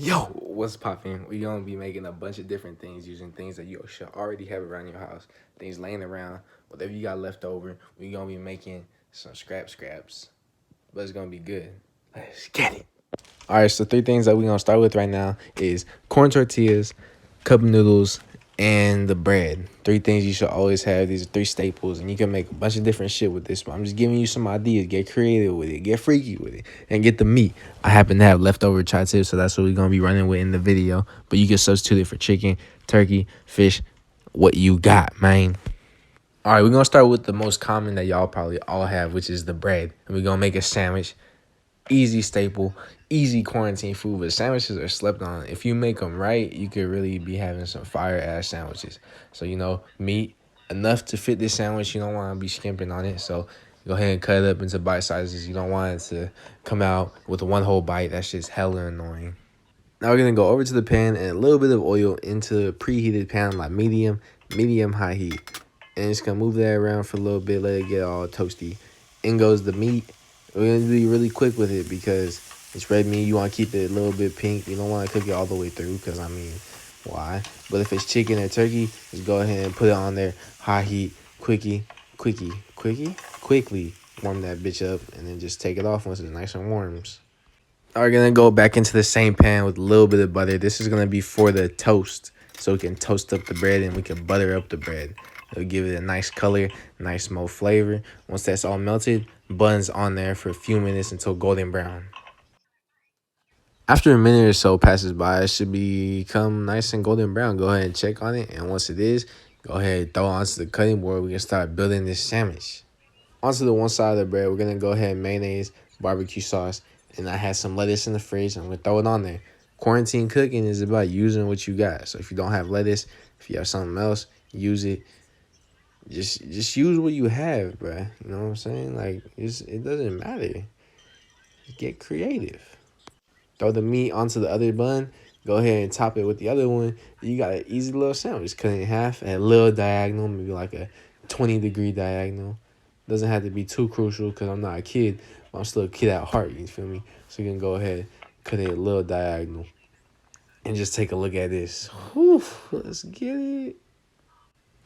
Yo, what's poppin'? We gonna be making a bunch of different things using things that you should already have around your house, things laying around, whatever you got left over. We gonna be making some scraps, but it's gonna be good. Let's get it. All right, so three things that we gonna start with right now is corn tortillas, cup noodles, and the bread. Three things you should always have. These are three staples, and you can make a bunch of different shit with this. But I'm just giving you some ideas. Get creative with it. Get freaky with it, and get the meat. I happen to have leftover tri-tips, so that's what we're gonna be running with in the video. But you can substitute it for chicken, turkey, fish, what you got, man. All right, we're gonna start with the most common that y'all probably all have, which is the bread, and we're gonna make a sandwich. Easy staple, easy quarantine food, but sandwiches are slept on. If you make them right, you could really be having some fire ass sandwiches. So, meat enough to fit this sandwich. You don't want to be skimping on it. So, go ahead and cut it up into bite sizes. You don't want it to come out with one whole bite. That's just hella annoying. Now, we're going to go over to the pan and a little bit of oil into a preheated pan, like medium high heat. And just going to move that around for a little bit, let it get all toasty. In goes the meat. We're going to be really quick with it because it's red meat. You want to keep it a little bit pink. You don't want to cook it all the way through because, why? But if it's chicken or turkey, just go ahead and put it on there. High heat, quickly warm that bitch up and then just take it off once it's nice and warms. We're going to go back into the same pan with a little bit of butter. This is going to be for the toast. So we can toast up the bread and we can butter up the bread. It'll give it a nice color, nice smooth flavor. Once that's all melted, buns on there for a few minutes until golden brown. After a minute or so passes by, it should become nice and golden brown. Go ahead and check on it. And once it is, go ahead and throw it onto the cutting board. We can start building this sandwich. Onto the one side of the bread, we're going to go ahead and mayonnaise, barbecue sauce, and I had some lettuce in the fridge. I'm going to throw it on there. Quarantine cooking is about using what you got. So if you don't have lettuce, if you have something else, use it. Just use what you have, bruh. You know what I'm saying? Like, it doesn't matter. Get creative. Throw the meat onto the other bun. Go ahead and top it with the other one. You got an easy little sandwich. Cut it in half at a little diagonal, maybe like a 20-degree diagonal. Doesn't have to be too crucial because I'm not a kid, but I'm still a kid at heart, you feel me? So you can go ahead, cut it a little diagonal, and just take a look at this. Whew, let's get it.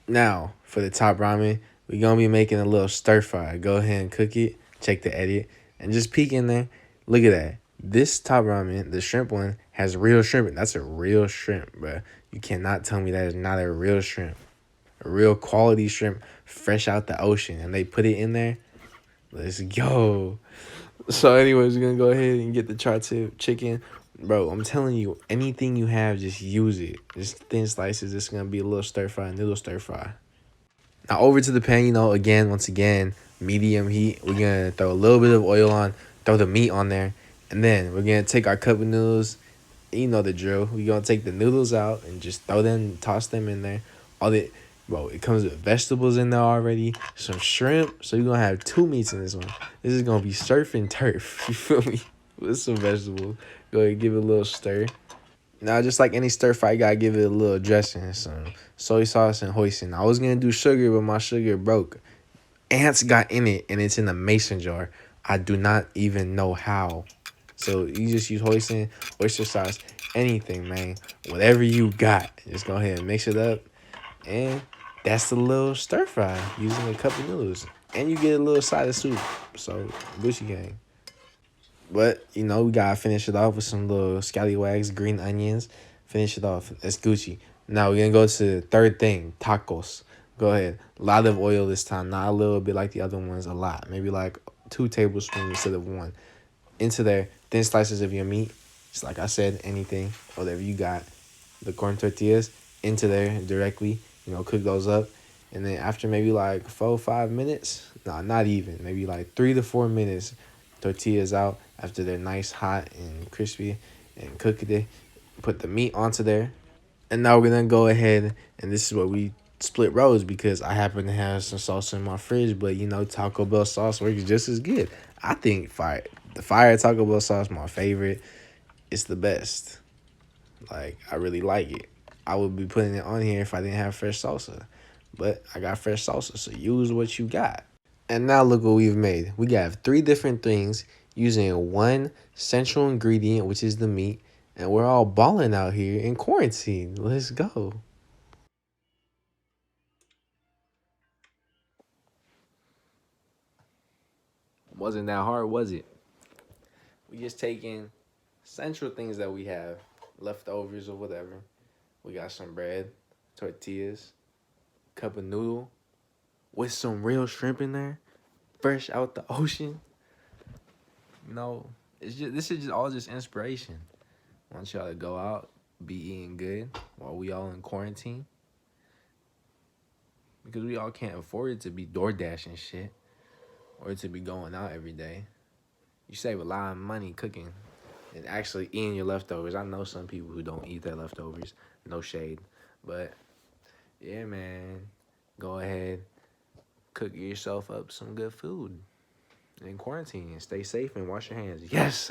Now, for the top ramen, we're going to be making a little stir fry. Go ahead and cook it, check the edit, and just peek in there. Look at that. This top ramen, the shrimp one, has real shrimp. That's a real shrimp, bro. You cannot tell me that is not a real shrimp. A real quality shrimp, fresh out the ocean. And they put it in there. Let's go. So anyways, we're going to go ahead and get the tri-tip chicken. Bro, I'm telling you, anything you have, just use it. Just thin slices. It's going to be a little stir fry, noodle stir fry. Now over to the pan, once again, medium heat. We're going to throw a little bit of oil on, throw the meat on there. And then we're going to take our cup of noodles. You know the drill. We're going to take the noodles out and just toss them in there. Bro, it comes with vegetables in there already. Some shrimp. So you're going to have two meats in this one. This is going to be surf and turf. You feel me? With some vegetables. Go ahead and give it a little stir. Now, just like any stir fry, you got to give it a little dressing. Some soy sauce and hoisin. I was going to do sugar, but my sugar broke. Ants got in it, and it's in a mason jar. I do not even know how. So you just use hoisin, oyster sauce, anything, man. Whatever you got, just go ahead and mix it up. And that's the little stir fry using a cup of noodles. And you get a little side of soup. So, Gucci gang. But, we got to finish it off with some little scallywags, green onions. Finish it off. That's Gucci. Now, we're going to go to the third thing, tacos. Go ahead. A lot of oil this time. Not a little bit like the other ones, a lot. Maybe like 2 tablespoons instead of 1. Into there, thin slices of your meat. Just like I said, anything, whatever you got. The corn tortillas, into there directly. Cook those up. And then after maybe like 4 or 5 minutes, not even, maybe like 3 to 4 minutes, tortillas out after they're nice, hot, and crispy, and cook it. Put the meat onto there. And now we're going to go ahead, and this is what we split rows because I happen to have some salsa in my fridge, but Taco Bell sauce works just as good. I think the fire Taco Bell sauce is my favorite. It's the best. Like, I really like it. I would be putting it on here if I didn't have fresh salsa. But I got fresh salsa, so use what you got. And now look what we've made. We got 3 different things using one central ingredient, which is the meat, And we're all balling out here in quarantine. Let's go. Wasn't that hard, was it? We just taking central things that we have, leftovers or whatever. We got some bread, tortillas, cup of noodle with some real shrimp in there, fresh out the ocean. No, it's just this is just all just inspiration. I want y'all to go out, be eating good while we all in quarantine. Because we all can't afford it to be DoorDash and shit. Or to be going out every day. You save a lot of money cooking and actually eating your leftovers. I know some people who don't eat their leftovers. No shade. But yeah, man. Go ahead. Cook yourself up some good food in quarantine and stay safe and wash your hands. Yes,